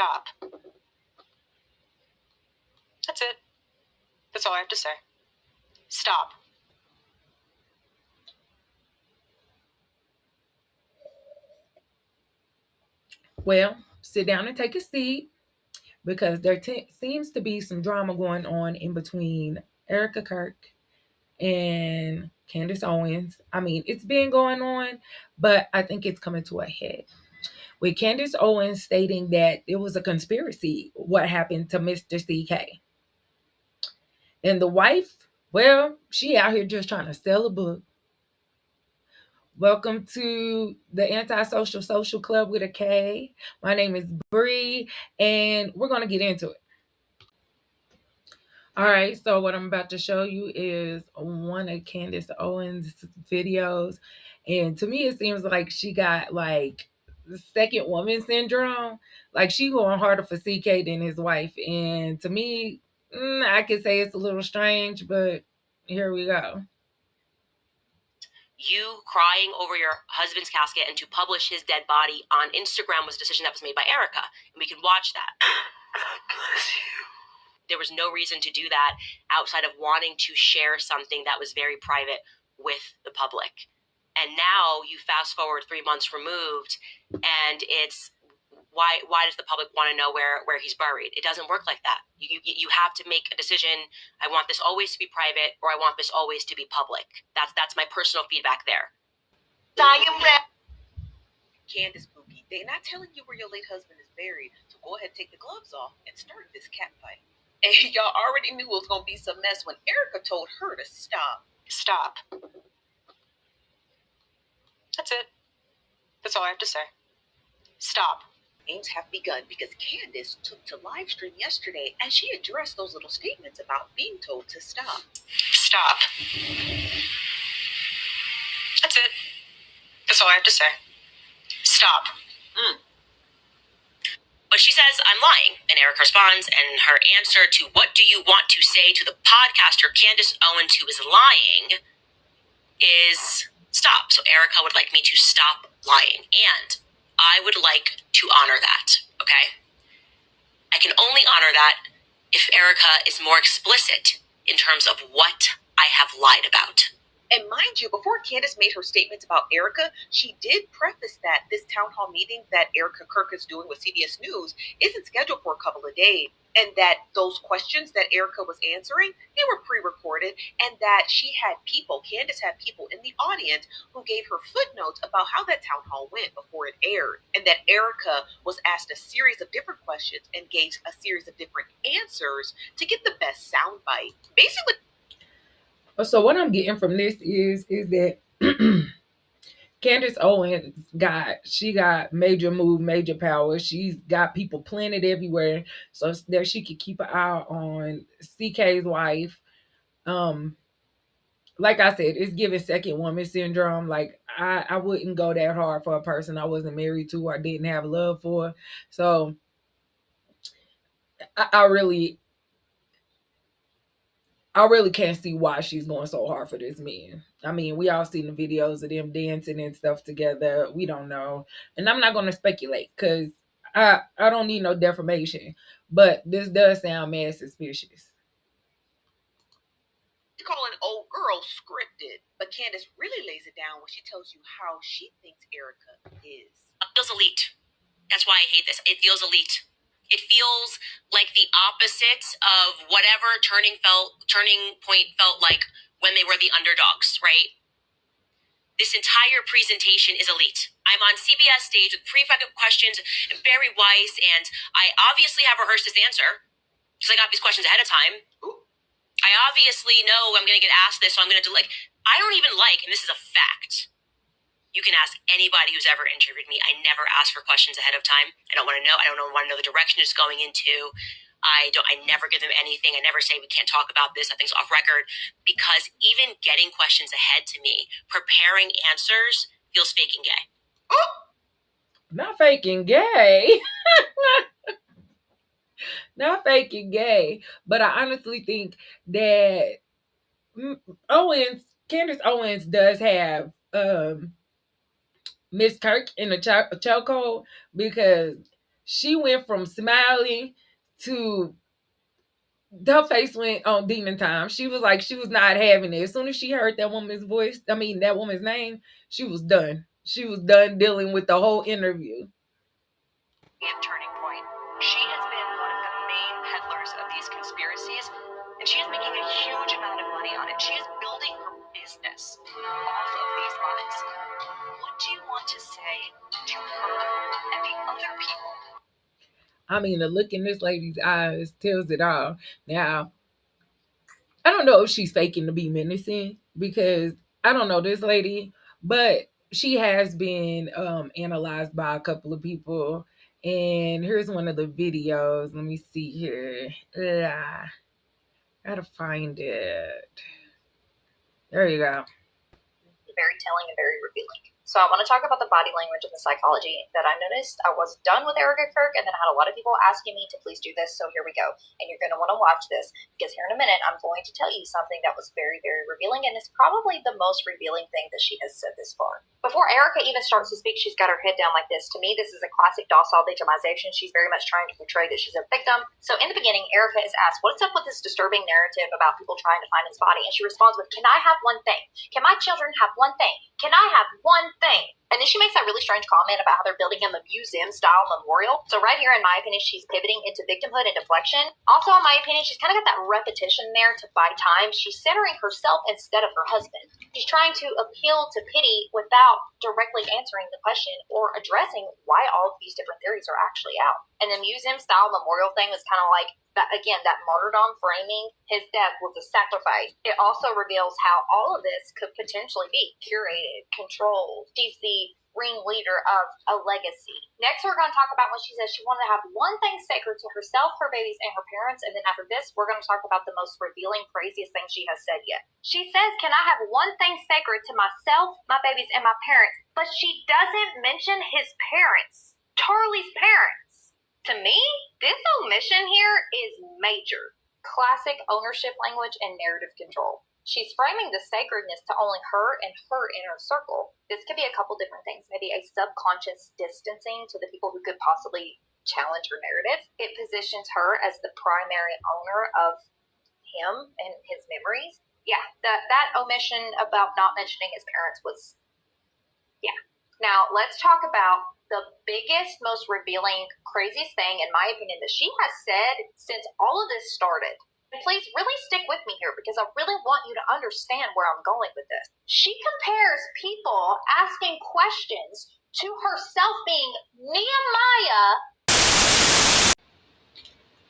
Stop. That's it. That's all I have to say. Stop. Well, sit down and take a seat because there seems to be some drama going on in between Erica Kirk and Candace Owens. I mean, it's been going on, but I think it's coming to a head. With Candace Owens stating that it was a conspiracy, what happened to Mr. CK. And the wife, well, she out here just trying to sell a book. Welcome to the Antisocial Social Club with a K. My name is Bree, and we're going to get into it. All right, so what I'm about to show you is one of Candace Owens' videos. And to me, it seems like she got like second woman syndrome. Like she going harder for CK than his wife. And to me, I could say it's a little strange, but here we go. You crying over your husband's casket and to publish his dead body on Instagram was a decision that was made by Erica. And we can watch that. God bless you. There was no reason to do that outside of wanting to share something that was very private with the public. And now you fast forward 3 months removed, and it's why does the public want to know where he's buried? It doesn't work like that. You have to make a decision. I want this always to be private, or I want this always to be public. That's my personal feedback there. Candace Boogie, they're not telling you where your late husband is buried, so go ahead, take the gloves off, and start this cat fight. And y'all already knew it was going to be some mess when Erica told her to stop. Stop. That's it. That's all I have to say. Stop. Games have begun because Candace took to live stream yesterday and she addressed those little statements about being told to stop. Stop. That's it. That's all I have to say. Stop. But she says, I'm lying. And Erica responds, and her answer to what do you want to say to the podcaster Candace Owens who is lying is stop. So Erica would like me to stop lying. And I would like to honor that, okay? I can only honor that if Erica is more explicit in terms of what I have lied about. And mind you, before Candace made her statements about Erica, she did preface that this town hall meeting that Erica Kirk is doing with CBS News isn't scheduled for a couple of days, and that those questions that Erica was answering, they were pre-recorded, and that Candace had people in the audience who gave her footnotes about how that town hall went before it aired, and that Erica was asked a series of different questions and gave a series of different answers to get the best soundbite. Basically. So what I'm getting from this is that Candace Owens got major move, major power. She's got people planted everywhere, so that she could keep an eye on CK's wife. Like I said, it's giving second woman syndrome. Like I wouldn't go that hard for a person I wasn't married to or didn't have love for. So I really can't see why she's going so hard for this man. I mean, we all seen the videos of them dancing and stuff together. We don't know. And I'm not going to speculate because I don't need no defamation. But this does sound mad suspicious. You call an old girl scripted, but Candace really lays it down when she tells you how she thinks Erica is. It feels elite. That's why I hate this. It feels elite. It feels like the opposite of whatever turning point felt like when they were the underdogs, right? This entire presentation is elite. I'm on CBS stage with pre-fucking questions and Barry Weiss, and I obviously have rehearsed this answer because I got these questions ahead of time. Ooh. I obviously know I'm going to get asked this, so I'm going to do I don't even and this is a fact. You can ask anybody who's ever interviewed me. I never ask for questions ahead of time. I don't want to know. I don't want to know the direction it's going into. I never give them anything. I never say we can't talk about this. That thing's off record. Because even getting questions ahead to me, preparing answers, feels fake and gay. Not fake and gay. Not fake and gay. But I honestly think that Candace Owens does have Miss Kirk in a chokehold because She went from smiling to her face went on demon time. She was like, she was not having it. As soon as she heard that woman's voice, that woman's name, she was done. She was done dealing with the whole interview. Turning point. She has been one of the main peddlers of these conspiracies, and she is making a huge amount of money on it. She is building her business off of these lies. What do you want to say to her and the other people? I mean, the look in this lady's eyes tells it all. Now, I don't know if she's faking to be menacing, because I don't know this lady, but she has been analyzed by a couple of people. And here's one of the videos. Let me see here. Gotta find it. There you go. Very telling and very revealing. So I want to talk about the body language and the psychology that I noticed. I was done with Erica Kirk, and then I had a lot of people asking me to please do this, so here we go. And you're going to want to watch this, because here in a minute, I'm going to tell you something that was very, very revealing, and it's probably the most revealing thing that she has said this far. Before Erica even starts to speak, she's got her head down like this. To me, this is a classic docile victimization. She's very much trying to portray that she's a victim. So in the beginning, Erica is asked, what's up with this disturbing narrative about people trying to find his body? And she responds with, can I have one thing? Can my children have one thing? Can I have one thing? And then she makes that really strange comment about how they're building him a museum-style memorial. So right here, in my opinion, she's pivoting into victimhood and deflection. Also, in my opinion, she's kind of got that repetition there to buy time. She's centering herself instead of her husband. She's trying to appeal to pity without directly answering the question or addressing why all of these different theories are actually out. And the museum-style memorial thing was kind of like, that martyrdom framing. His death was a sacrifice. It also reveals how all of this could potentially be curated, controlled. She's the ringleader of a legacy. Next, we're going to talk about when she says she wanted to have one thing sacred to herself, her babies, and her parents. And then after this, we're going to talk about the most revealing, craziest thing she has said yet. She says, can I have one thing sacred to myself, my babies, and my parents? But she doesn't mention his parents, Charlie's parents. To me, this omission here is major. Classic ownership language and narrative control. She's framing the sacredness to only her and her inner circle. This could be a couple different things. Maybe a subconscious distancing to the people who could possibly challenge her narrative. It positions her as the primary owner of him and his memories. Yeah, that omission about not mentioning his parents was, yeah. Now, let's talk about the biggest, most revealing, craziest thing, in my opinion, that she has said since all of this started. And please really stick with me here, because I really want you to understand where I'm going with this. She compares people asking questions to herself being Nehemiah.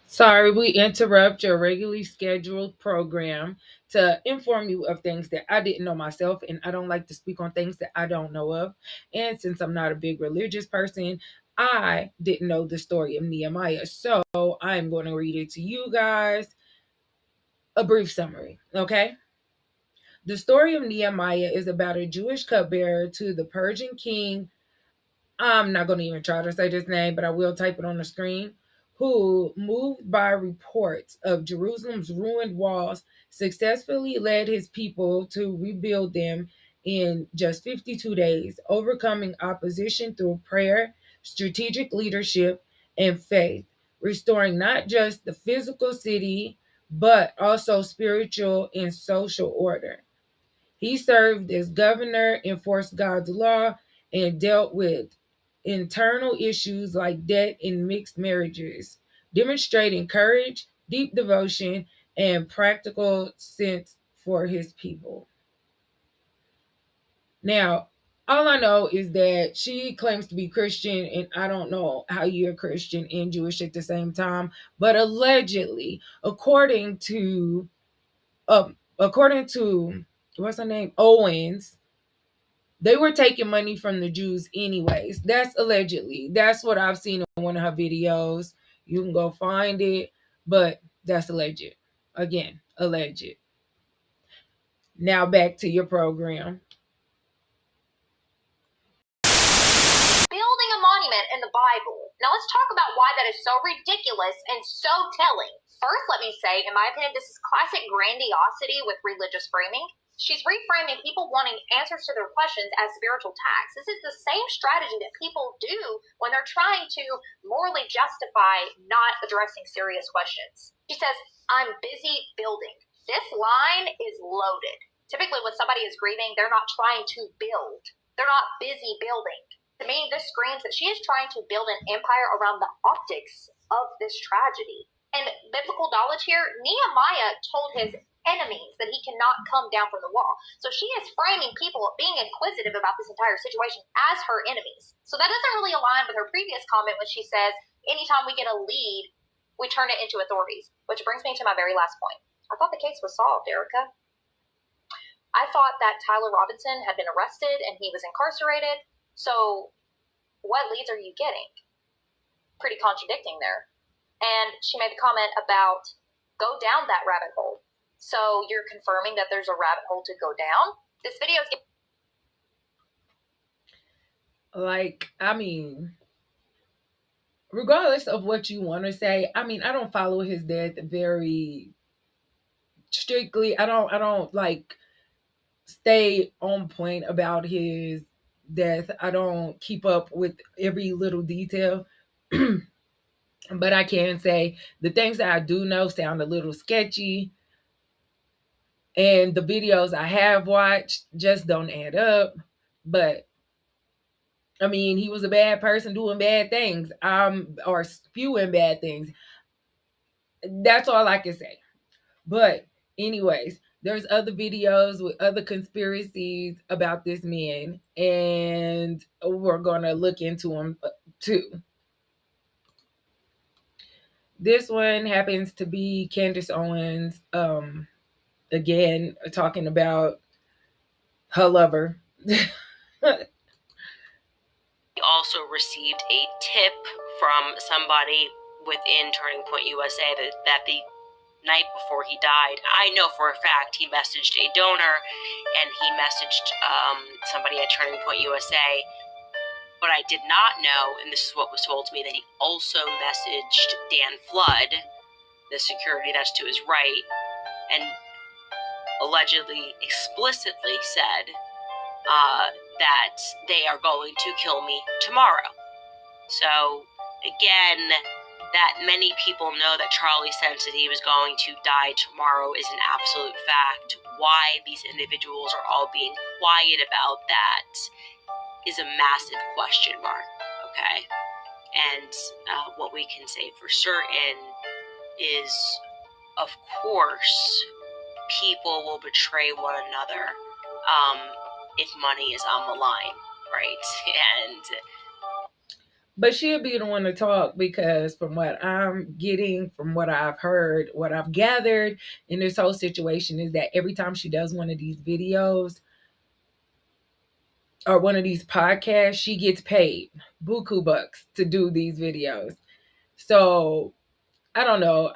Sorry, we interrupt your regularly scheduled program to inform you of things that I didn't know myself, and I don't like to speak on things that I don't know of. And since I'm not a big religious person, I didn't know the story of Nehemiah. So I'm going to read it to you guys. A brief summary, okay? The story of Nehemiah is about a Jewish cupbearer to the Persian king. I'm not going to even try to say this name, but I will type it on the screen. Who, moved by reports of Jerusalem's ruined walls, successfully led his people to rebuild them in just 52 days, overcoming opposition through prayer, strategic leadership, and faith, restoring not just the physical city, but also spiritual and social order. He served as governor, enforced God's law, and dealt with internal issues like debt and mixed marriages, demonstrating courage, deep devotion, and practical sense for his people. Now, all I know is that she claims to be Christian, and I don't know how you're Christian and Jewish at the same time, but allegedly, according to what's her name, Owens, they were taking money from the Jews anyways. That's allegedly. That's what I've seen in one of her videos. You can go find it, but that's alleged. Again, alleged. Now back to your program. Building a monument in the Bible. Now let's talk about why that is so ridiculous and so telling. First, let me say, in my opinion, this is classic grandiosity with religious framing. She's reframing people wanting answers to their questions as spiritual attacks. This is the same strategy that people do when they're trying to morally justify not addressing serious questions. She says, I'm busy building. This line is loaded. Typically, when somebody is grieving, they're not trying to build. They're not busy building. To me, this screams that she is trying to build an empire around the optics of this tragedy. And biblical knowledge here, Nehemiah told his enemies that he cannot come down from the wall. So she is framing people being inquisitive about this entire situation as her enemies. So that doesn't really align with her previous comment when she says, anytime we get a lead, we turn it into authorities. Which brings me to my very last point. I thought the case was solved, Erica. I thought that Tyler Robinson had been arrested and he was incarcerated. So what leads are you getting? Pretty contradicting there. And she made the comment about go down that rabbit hole. So you're confirming that there's a rabbit hole to go down? This video is... Like, I mean, regardless of what you want to say, I mean, I don't follow his death very strictly. I don't like stay on point about his death. I don't keep up with every little detail. But I can say the things that I do know sound a little sketchy. And the videos I have watched just don't add up. But I mean, he was a bad person doing bad things, or spewing bad things. That's all I can say. But anyways, there's other videos with other conspiracies about this man, and we're gonna look into them too. This one happens to be Candace Owens, again talking about her lover. He also received a tip from somebody within Turning Point USA that the night before he died, I know for a fact he messaged a donor and he messaged somebody at Turning Point USA. But I did not know, and this is what was told to me, that he also messaged Dan Flood, the security that's to his right, and allegedly explicitly said that they are going to kill me tomorrow. So, again, that many people know that Charlie sensed that he was going to die tomorrow is an absolute fact. Why these individuals are all being quiet about that is a massive question mark, okay? And what we can say for certain is, of course, people will betray one another if money is on the line, right? And but she'll be the one to talk, because from what I'm getting, from what I've heard, what I've gathered in this whole situation is that every time she does one of these videos or one of these podcasts, she gets paid buku bucks to do these videos. So I don't know.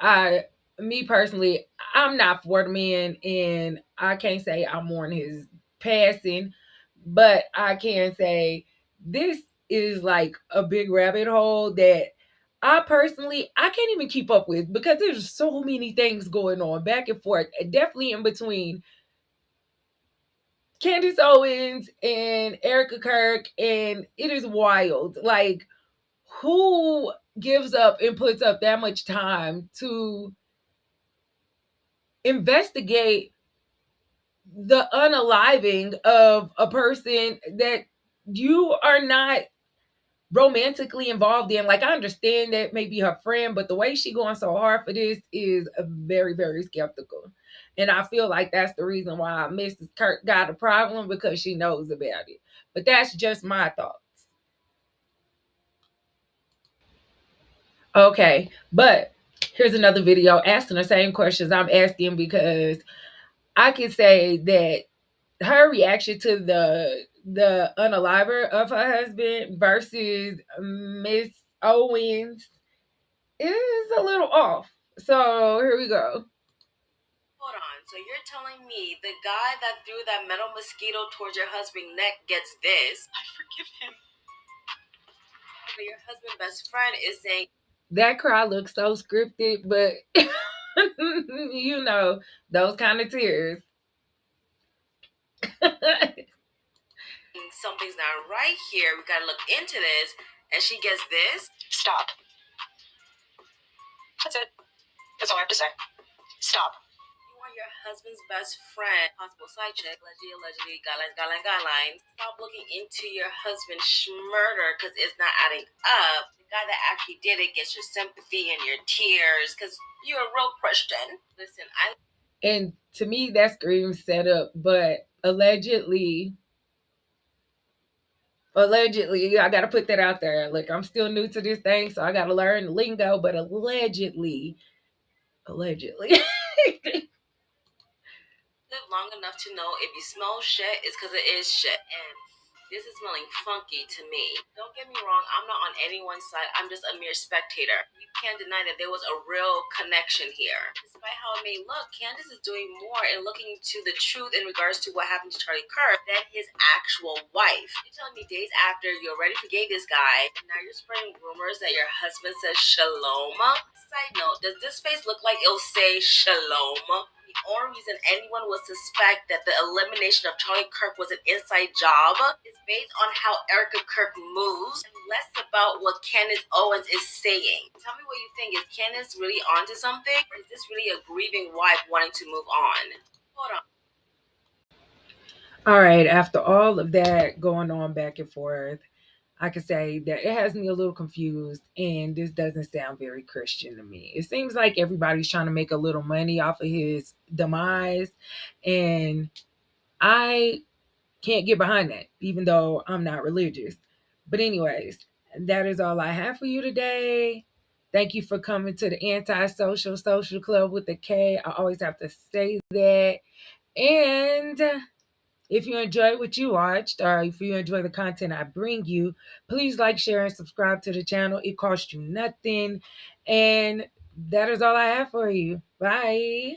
Me personally, I'm not for the man, and I can't say I mourn his passing, but I can say this is like a big rabbit hole that I can't even keep up with, because there's so many things going on back and forth, definitely in between Candace Owens and Erica Kirk, and it is wild. Like, who gives up and puts up that much time to investigate the unaliving of a person that you are not romantically involved in? Like, I understand that maybe her friend, but the way she going so hard for this is very, very skeptical. And I feel like that's the reason why Mrs. Kirk got a problem, because she knows about it. But that's just my thoughts. Okay, but here's another video asking the same questions I'm asking, because I can say that her reaction to the unaliver of her husband versus Miss Owens is a little off. So here we go. Hold on, so you're telling me the guy that threw that metal mosquito towards your husband's neck gets this? I forgive him. But your husband's best friend is saying... That cry looks so scripted, but you know, those kind of tears. Something's not right here. We gotta look into this. And she gets this. Stop. That's it. That's all I have to say. Stop. You are your husband's best friend, possible side chick, allegedly, guidelines. Stop looking into your husband's murder because it's not adding up. The guy that actually did it gets your sympathy and your tears because you're a real Christian. Listen, And to me, that screams set up, but allegedly, I got to put that out there. Look, I'm still new to this thing, so I got to learn the lingo, but allegedly. live long enough to know if you smell shit, it's because it is shit. And this is smelling funky to me. Don't get me wrong, I'm not on anyone's side. I'm just a mere spectator. You can't deny that there was a real connection here. Despite how it may look, Candace is doing more and looking to the truth in regards to what happened to Charlie Kirk than his actual wife. You're telling me days after you already forgave this guy, and now you're spreading rumors that your husband says shalom? Side note, does this face look like it'll say shalom? The only reason anyone would suspect that the elimination of Charlie Kirk was an inside job is based on how Erica Kirk moves and less about what Candace Owens is saying. Tell me what you think. Is Candace really onto something? Or is this really a grieving wife wanting to move on? Hold on. All right, after all of that going on back and forth, I could say that it has me a little confused, and this doesn't sound very Christian to me. It seems like everybody's trying to make a little money off of his demise, and I can't get behind that, even though I'm not religious. But anyways, that is all I have for you today. Thank you for coming to the Antisocial Social Club with the K. I always have to say that. And if you enjoy what you watched, or if you enjoy the content I bring you, please like, share, and subscribe to the channel. It costs you nothing. And that is all I have for you. Bye.